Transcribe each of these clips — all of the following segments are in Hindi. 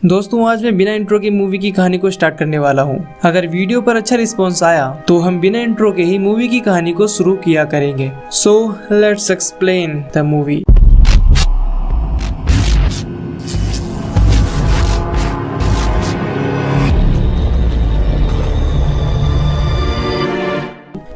दोस्तों आज मैं बिना इंट्रो के मूवी की कहानी को स्टार्ट करने वाला हूँ। अगर वीडियो पर अच्छा रिस्पॉन्स आया तो हम बिना इंट्रो के ही मूवी की कहानी को शुरू किया करेंगे। So let's explain the movie.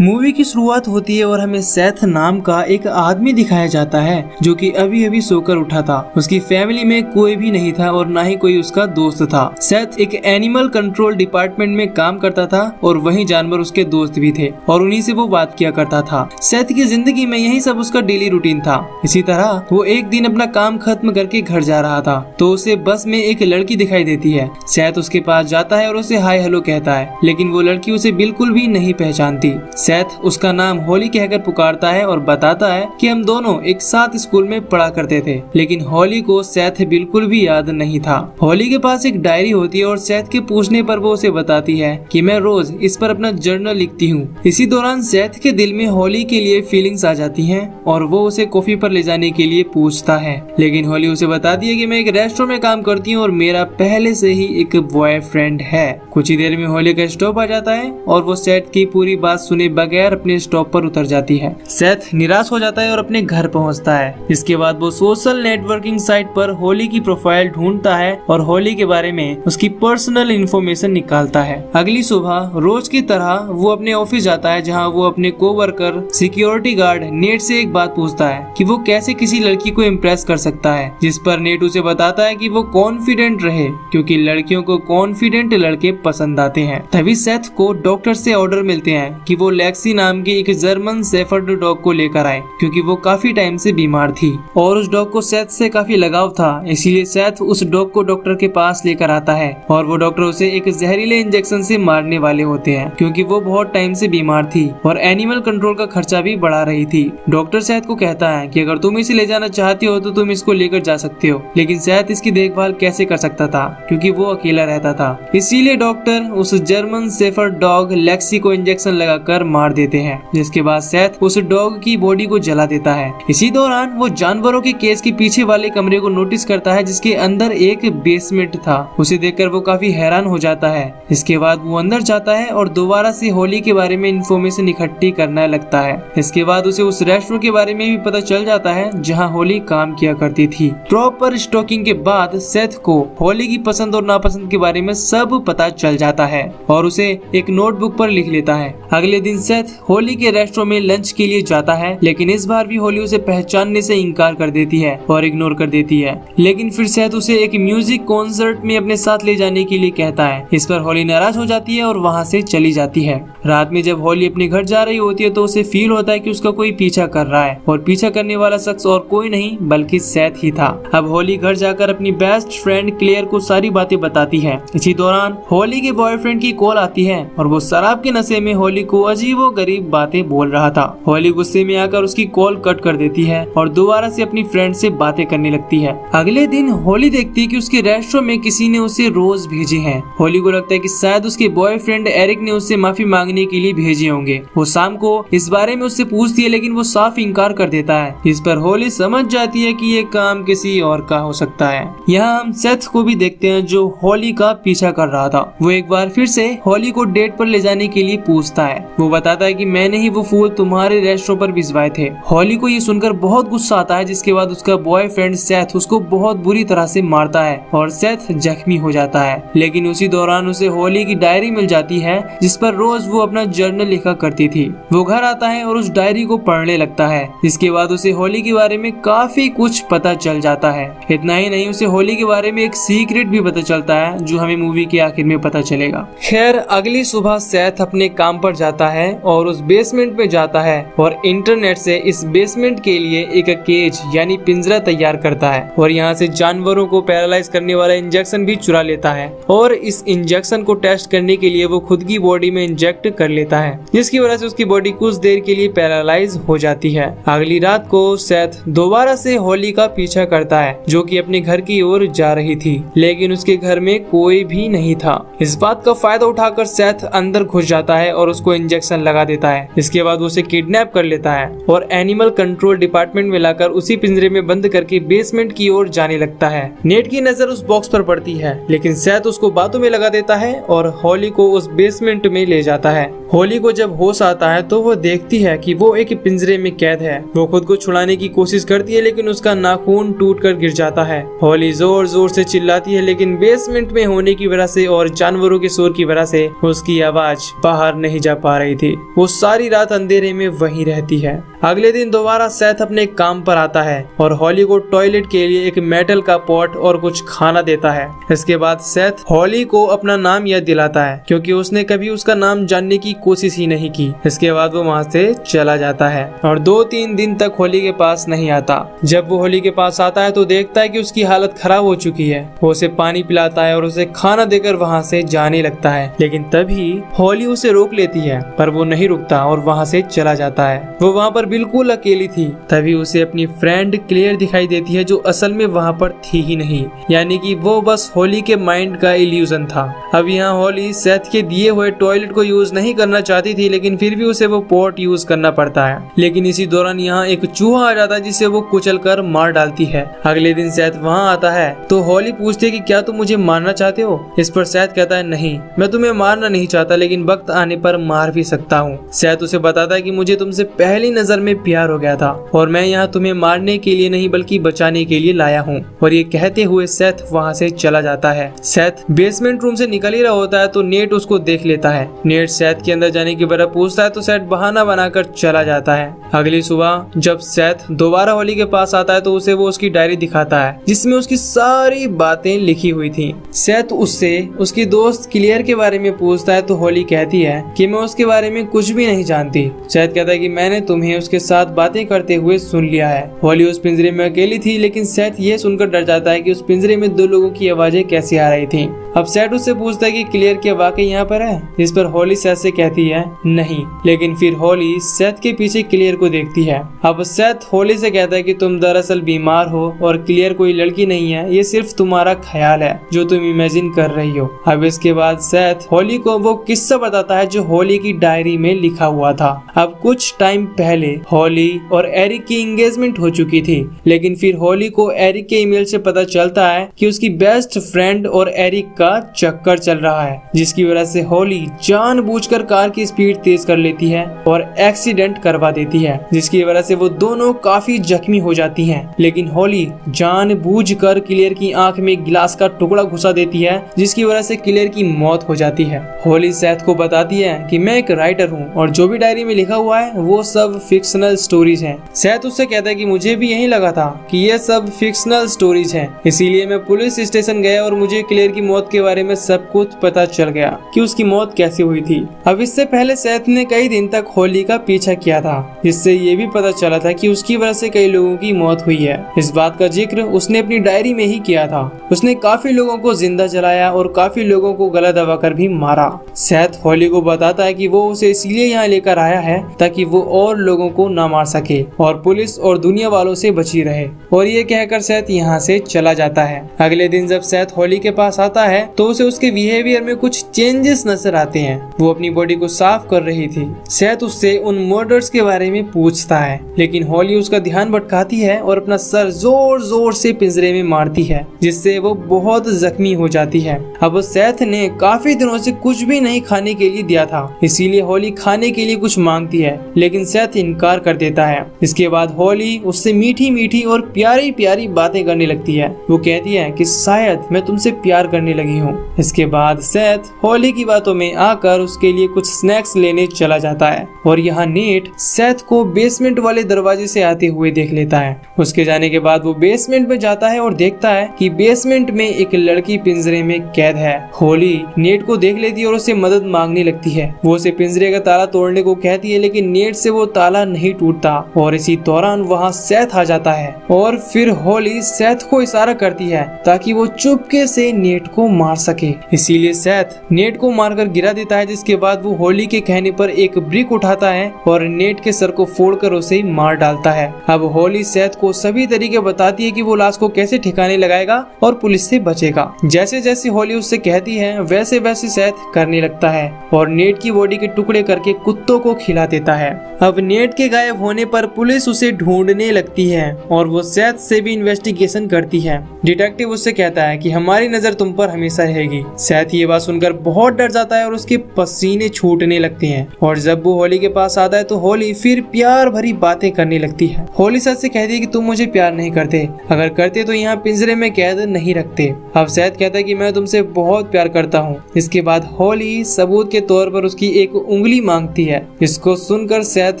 Movie की शुरुआत होती है और हमें सेथ नाम का एक आदमी दिखाया जाता है जो कि अभी अभी सोकर उठा था। उसकी फैमिली में कोई भी नहीं था और ना ही कोई उसका दोस्त था। सेथ एक एनिमल कंट्रोल डिपार्टमेंट में काम करता था और वहीं जानवर उसके दोस्त भी थे और उन्हीं से वो बात किया करता था। सेथ की जिंदगी में यही सब उसका डेली रूटीन था। इसी तरह वो एक दिन अपना काम खत्म करके घर जा रहा था तो उसे बस में एक लड़की दिखाई देती है। सेथ उसके पास जाता है और उसे हाय हेलो कहता है, लेकिन वो लड़की उसे बिल्कुल भी नहीं पहचानती। सेथ उसका नाम हॉली कहकर पुकारता है और बताता है कि हम दोनों एक साथ स्कूल में पढ़ा करते थे, लेकिन हॉली को सेथ बिल्कुल भी याद नहीं था। हॉली के पास एक डायरी होती है और सेथ के पूछने पर वो उसे बताती है कि मैं रोज इस पर अपना जर्नल लिखती हूँ। इसी दौरान सेथ के दिल में हॉली के लिए फीलिंग्स आ जाती हैं और वो उसे कॉफी पर ले जाने के लिए पूछता है, लेकिन हॉली उसे बताती है कि मैं एक रेस्टोरेंट में काम करती हूँ और मेरा पहले से ही एक बॉयफ्रेंड है। कुछ ही देर में हॉली का स्टॉप आ जाता है और वो सेथ की पूरी बात सुने बगैर अपने स्टॉप पर उतर जाती है। सेथ निराश हो जाता है और अपने घर पहुंचता है। इसके बाद वो सोशल नेटवर्किंग साइट पर हॉली की प्रोफाइल ढूंढता है और हॉली के बारे में उसकी पर्सनल इंफॉर्मेशन निकालता है। अगली सुबह रोज की तरह वो अपने ऑफिस जाता है जहां वो अपने कोवर्कर सिक्योरिटी गार्ड नेट से एक बात पूछता है कि वो कैसे किसी लड़की को इम्प्रेस कर सकता है, जिस पर नेट उसे बताता है कि वो कॉन्फिडेंट रहे क्योंकि लड़कियों को कॉन्फिडेंट लड़के पसंद आते हैं। तभी सेथ को डॉक्टर से ऑर्डर मिलते हैं कि वो लेक्सी नाम की एक जर्मन शेफर्ड डॉग को लेकर आए क्योंकि वो काफी टाइम से बीमार थी और उस डॉग को सेथ से काफी लगाव था। इसीलिए सेथ उस डॉग को डॉक्टर के पास लेकर आता है और वो डॉक्टर उसे एक जहरीले इंजेक्शन से मारने वाले होते हैं क्योंकि वो बहुत टाइम से बीमार थी और एनिमल कंट्रोल का खर्चा भी बढ़ा रही थी। डॉक्टर सेथ को कहता है कि अगर तुम इसे ले जाना चाहती हो तो तुम इसको लेकर जा सकते हो, लेकिन सेथ इसकी देखभाल कैसे कर सकता था क्योंकि वो अकेला रहता था। इसीलिए डॉक्टर उस जर्मन शेफर्ड डॉग लेक्सी को इंजेक्शन लगाकर मार देते हैं, जिसके बाद सेथ उस डॉग की बॉडी को जला देता है। इसी दौरान वो जानवरों के केज के पीछे वाले कमरे को नोटिस करता है जिसके अंदर एक बेसमेंट था। उसे देखकर वो काफी हैरान हो जाता है। इसके बाद वो अंदर जाता है और दोबारा से हॉली के बारे में इंफॉर्मेशन इकट्ठी करने लगता है। इसके बाद उसे उस रेस्टोरेंट के बारे में भी पता चल जाता है जहाँ हॉली काम किया करती थी। प्रॉपर स्टॉकिंग के बाद सेथ को हॉली की पसंद और नापसंद के बारे में सब पता चल जाता है और उसे एक नोटबुक पर लिख लेता है। अगले दिन सेथ हॉली के रेस्टोरेंट में लंच के लिए जाता है, लेकिन इस बार भी हॉली उसे पहचानने से इनकार कर देती है और इग्नोर कर देती है। लेकिन फिर सेथ उसे एक म्यूजिक कॉन्सर्ट में अपने साथ ले जाने के लिए कहता है। इस पर हॉली नाराज हो जाती है और वहाँ से चली जाती है। रात में जब हॉली अपने घर जा रही होती है तो उसे फील होता है कि उसका कोई पीछा कर रहा है और पीछा करने वाला शख्स और कोई नहीं बल्कि सेथ ही था। अब हॉली घर जाकर अपनी बेस्ट फ्रेंड क्लेयर को सारी बातें बताती है। इसी दौरान हॉली के बॉयफ्रेंड की कॉल आती है और वो शराब के नशे में हॉली को अजीबोगरीब बातें बोल रहा था। हॉली गुस्से में आकर उसकी कॉल कट कर देती है और दोबारा से अपनी फ्रेंड से बातें करने लगती है। अगले दिन हॉली देखती है कि उसके रेस्टोरेंट में किसी ने उसे रोज भेजे हैं। हॉली को लगता है कि शायद उसके बॉयफ्रेंड एरिक ने उससे माफी मांगने के लिए भेजे होंगे। वो शाम को इस बारे में उससे पूछती है, लेकिन वो साफ इनकार कर देता है। इस पर हॉली समझ जाती है कि ये काम किसी और का हो सकता है। यहाँ हम सेथ को भी देखते हैं जो हॉली का पीछा कर रहा था। वो एक बार फिर से हॉली को डेट पर ले जाने के लिए पूछता है। वो बताता है कि मैंने ही वो फूल तुम्हारे रेस्टोरेंट पर भिजवाए थे। हॉली को ये सुनकर बहुत गुस्सा आता है, जिसके बाद उसका बॉयफ्रेंड सेथ उसको बहुत बुरी तरह से मारता है और सेथ जख्मी हो जाता है। लेकिन उसी दौरान उसे हॉली की डायरी मिल जाती है जिस पर रोज वो अपना जर्नल लिखा करती थी। वो घर आता है और उस डायरी को पढ़ने लगता है, जिसके बाद उसे हॉली के बारे में काफी कुछ पता चल जाता है। इतना ही नहीं, उसे हॉली के बारे में एक सीक्रेट भी पता चलता है जो हमें मूवी के आखिर में पता चलेगा। खैर अगली सुबह सेथ अपने काम पर जाता है और उस बेसमेंट में जाता है और इंटरनेट से इस बेसमेंट के लिए एक केज यानी पिंजरा तैयार करता है और यहाँ से जानवरों को पैरालाइज करने वाला इंजेक्शन भी चुरा लेता है और इस इंजेक्शन को टेस्ट करने के लिए वो खुद की बॉडी में इंजेक्ट कर लेता है, जिसकी वजह से उसकी बॉडी कुछ देर के लिए पैरालाइज हो जाती है। अगली रात को सेथ दोबारा से हॉली का पीछा करता है जो कि अपने घर की ओर जा रही थी, लेकिन उसके घर में कोई भी नहीं था। इस बात का फायदा उठाकर सेथ अंदर घुस जाता है और उसको इंजेक्शन लगा देता है। इसके बाद वो उसे किडनैप कर लेता है और एनिमल कंट्रोल डिपार्टमेंट में लाकर उसी पिंजरे में बंद करके बेसमेंट की ओर जाने लगता है। नेट की नजर उस बॉक्स पर पड़ती है, लेकिन सेथ उसको बातों में लगा देता है और हॉली को उस बेसमेंट में ले जाता है। हॉली को जब होश आता है तो वो देखती है कि वो एक पिंजरे में कैद है। वो खुद को छुड़ाने की कोशिश करती है, लेकिन उसका नाखून टूटकर गिर जाता है। हॉली जोर जोर से चिल्लाती है, लेकिन बेसमेंट में होने की वजह से और जानवरों के शोर की वजह से उसकी आवाज बाहर नहीं जा पा रही थी। वो सारी रात अंधेरे में वहीं रहती है। अगले दिन दोबारा सेथ अपने काम पर आता है और हॉली को टॉयलेट के लिए एक मेटल का पॉट और कुछ खाना देता है। इसके बाद सेथ हॉली को अपना नाम याद दिलाता है, क्योंकि उसने कभी उसका नाम जानने की कोशिश ही नहीं की। इसके बाद वो वहाँ से चला जाता है और 2-3 दिन तक हॉली के पास नहीं आता। जब वो हॉली के पास आता है तो देखता है कि उसकी हालत खराब हो चुकी है। वो उसे पानी पिलाता है और उसे खाना देकर वहाँ से जाने लगता है, लेकिन तभी हॉली उसे रोक लेती है, पर वो नहीं रुकता और वहाँ से चला जाता है। वो वहाँ पर बिल्कुल अकेली थी। तभी उसे अपनी फ्रेंड क्लेयर दिखाई देती है, जो असल में वहाँ पर थी ही नहीं, यानी कि वो बस हॉली के माइंड का इल्यूजन था। अब यहाँ हॉली सेथ के दिए हुए टॉयलेट को यूज नहीं करना चाहती थी, लेकिन फिर भी उसे वो पॉट यूज करना पड़ता है। लेकिन इसी दौरान यहाँ एक चूहा आ जाता है, जिसे वो कुचल कर मार डालती है। अगले दिन सेथ वहाँ आता है तो हॉली पूछती है कि क्या तुम मुझे मारना चाहते हो। इस पर सेथ कहता है, नहीं, मैं तुम्हें मारना नहीं चाहता, लेकिन वक्त आने पर मार भी सकता हूँ। सेथ उसे बताता है कि मुझे तुमसे पहली नजर में प्यार हो गया था और मैं यहाँ तुम्हें मारने के लिए नहीं बल्कि बचाने के लिए लाया हूँ। और ये कहते हुए सेथ वहाँ से चला जाता है। सेथ बेसमेंट रूम से निकल ही रहा होता है तो नेट उसको देख लेता है। नेट सेथ के अंदर जाने की वजह पूछता है तो सेथ बहाना बनाकर चला जाता है। अगली सुबह जब सेथ दोबारा हॉली के पास आता है तो उसे वो उसकी डायरी दिखाता है, जिसमें उसकी सारी बातें लिखी हुई थी। सेथ उससे उसकी दोस्त क्लियर के बारे में पूछता है तो हॉली कहती है कि मैं उसके बारे में कुछ भी नहीं जानती। सेथ कहता है कि मैंने तुम्हें उसके साथ बातें करते हुए सुन लिया है। हॉली उस पिंजरे में अकेली थी, लेकिन सेथ ये सुनकर डर जाता है कि उस पिंजरे में 2 लोगों की आवाजें कैसे आ रही थी। अब सेथ उससे पूछता है कि क्लियर क्या वाकई यहाँ पर है। इस पर हॉली सेथ से कहती है नहीं, लेकिन फिर हॉली सेथ के पीछे क्लियर को देखती है। अब सेथ हॉली से कहता है कि तुम दरअसल बीमार हो और क्लियर कोई लड़की नहीं है, ये सिर्फ तुम्हारा ख्याल है जो तुम इमेजिन कर रही हो। अब इसके बाद सेथ हॉली को वो किस्सा बताता है जो हॉली की डायरी में लिखा हुआ था। अब कुछ टाइम पहले हॉली और एरिक की एंगेजमेंट हो चुकी थी, लेकिन फिर हॉली को एरिक के ईमेल से पता चलता है कि उसकी बेस्ट फ्रेंड और एरिक का चक्कर चल रहा है, जिसकी वजह से हॉली जानबूझकर कार की स्पीड तेज कर लेती है और एक्सीडेंट करवा देती है, जिसकी वजह से वो दोनों काफी जख्मी हो जाती हैं। लेकिन हॉली जानबूझकर क्लियर की आंख में गिलास का टुकड़ा घुसा देती है, जिसकी वजह से क्लियर की मौत हो जाती है। हॉली सेथ को बताती है कि मैं एक राइटर हूँ और जो भी डायरी में लिखा हुआ है वो सब फिक्शनल स्टोरीज हैं। सेथ उससे कहता है कि मुझे भी यही लगा था कि ये सब फिक्शनल स्टोरीज हैं, इसीलिए मैं पुलिस स्टेशन गया और मुझे क्लियर की मौत के बारे में सब कुछ पता चल गया कि उसकी मौत कैसे हुई थी। अब इससे पहले सेथ ने कई दिन तक हॉली का पीछा किया था, जिससे ये भी पता चला था कि उसकी वजह से कई लोगों की मौत हुई है। इस बात का जिक्र उसने अपनी डायरी में ही किया था। उसने काफी लोगों को जिंदा जलाया और काफी लोगों को गला दबाकर भी मारा। सेथ हॉली को बताता है कि वो उसे इसीलिए यहाँ लेकर आया है ताकि वो और लोगों को न मार सके और पुलिस और दुनिया वालों से बची रहे। और ये कहकर सेथ यहाँ से चला जाता है। अगले दिन जब सेथ हॉली के पास आता है तो उसे उसके बिहेवियर में कुछ चेंजेस नजर आते हैं। वो अपनी बॉडी को साफ कर रही थी। सेथ उससे उन मर्डर्स के बारे में पूछता है, लेकिन हॉली उसका ध्यान भटकाती है और अपना सर जोर जोर से पिंजरे में मारती है, जिससे वो बहुत जख्मी हो जाती है। अब सेथ ने काफी दिनों से कुछ भी नहीं खाने के लिए दिया था, इसीलिए हॉली खाने के लिए कुछ मांगती है, लेकिन सेथ इनकार कर देता है। इसके बाद हॉली उससे मीठी मीठी और प्यारी प्यारी बातें करने लगती है। वो कहती है कि शायद मैं तुमसे प्यार करने लगी हूँ। इसके बाद सेथ हॉली की बातों में आकर उसके लिए कुछ स्नैक्स लेने चला जाता है और यहाँ नेट सेथ को बेसमेंट वाले दरवाजे से आते हुए देख लेता है। उसके जाने के बाद वो बेसमेंट में जाता है और देखता है कि बेसमेंट में एक लड़की पिंजरे में कैद है। हॉली नेट को देख लेती है और उससे मदद मांगने लगती है। वो उसे पिंजरे का ताला तोड़ने को कहती है, लेकिन नेट से वो ताला नहीं टूटता और इसी दौरान वहाँ सेथ आ जाता है और फिर हॉली सेथ को इशारा करती है ताकि वो चुपके से नेट को मार सके। इसीलिए सेथ नेट को मारकर गिरा देता है, जिसके बाद वो होली के कहने पर एक ब्रिक उठाता है और नेट के सर को फोड़कर उसे मार डालता है। अब होली सेथ को सभी तरीके बताती है कि वो लाश को कैसे ठिकाने लगाएगा और पुलिस से बचेगा। जैसे जैसे होली उससे कहती है वैसे वैसे सेथ करने लगता है और नेट की बॉडी के टुकड़े करके कुत्तों को खिला देता है। अब नेट के गायब होने पर पुलिस उसे ढूंढने लगती है और वो सेथ से भी इन्वेस्टिगेशन करती है। डिटेक्टिव उससे कहता है कि हमारी नजर तुम पर हमेशा रहेगी। सेथ ये बात सुनकर बहुत डर जाता है और उसके पसीने छूटने लगते हैं और जब वो होली के पास आता है तो होली फिर प्यार भरी बातें करने लगती है। होली सेथ से कहती है कि तुम मुझे प्यार नहीं करते, अगर करते तो यहाँ पिंजरे में कैद नहीं रखते। अब सेथ कहता है कि मैं तुमसे बहुत प्यार करता हूँ। इसके बाद होली सबूत के तौर पर उसकी एक उंगली मांगती है। इसको सुनकर सेथ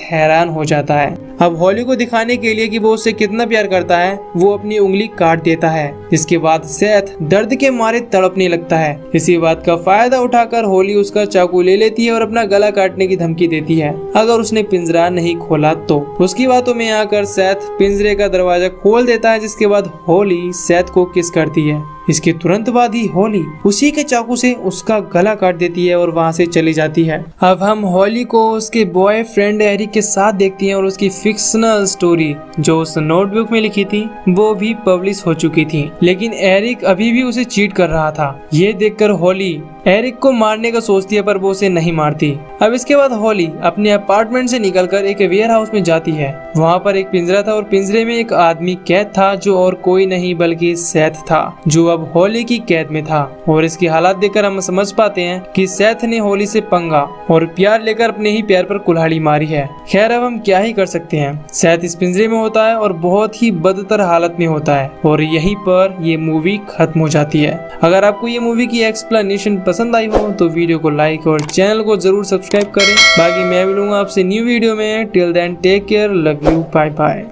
हैरान हो जाता है। अब होली को दिखाने के लिए कि वो उससे कितना प्यार करता है वो अपनी उंगली काट देता है। इसके बाद सेथ दर्द के मारे तड़पने लगता है। इसी बात का फायदा उठाकर होली उसका चाकू ले लेती है और अपना गला काटने की धमकी देती है अगर उसने पिंजरा नहीं खोला तो। उसकी बातों में आकर सेथ पिंजरे का दरवाजा खोल देता है, जिसके बाद होली सेथ को किस करती है। इसके तुरंत बाद ही होली उसी के चाकू से उसका गला काट देती है और वहाँ से चली जाती है। अब हम होली को उसके बॉयफ्रेंड एरिक के साथ देखती हैं और उसकी फिक्शनल स्टोरी जो उस नोटबुक में लिखी थी वो भी पब्लिश हो चुकी थी, लेकिन एरिक अभी भी उसे चीट कर रहा था। ये देखकर होली एरिक को मारने का सोचती है पर वो उसे नहीं मारती। अब इसके बाद होली अपने अपार्टमेंट से निकलकर एक वेयर हाउस में जाती है। वहाँ पर एक पिंजरा था और पिंजरे में एक आदमी कैद था जो और कोई नहीं बल्कि सेथ था, जो अब होली की कैद में था। और इसकी हालात देखकर हम समझ पाते हैं कि सेथ ने होली से पंगा और प्यार लेकर अपने ही प्यार पर कुल्हाड़ी मारी है। खैर अब हम क्या ही कर सकते हैं। सेथ इस पिंजरे में होता है और बहुत ही बदतर हालत में होता है और यहीं पर ये मूवी खत्म हो जाती है। अगर आपको ये मूवी की एक्सप्लेनेशन पसंद आई हो तो वीडियो को लाइक और चैनल को जरूर सब्सक्राइब करें। बाकी मैं मिलूंगा आपसे न्यू वीडियो में। Till then take care, love you, bye bye.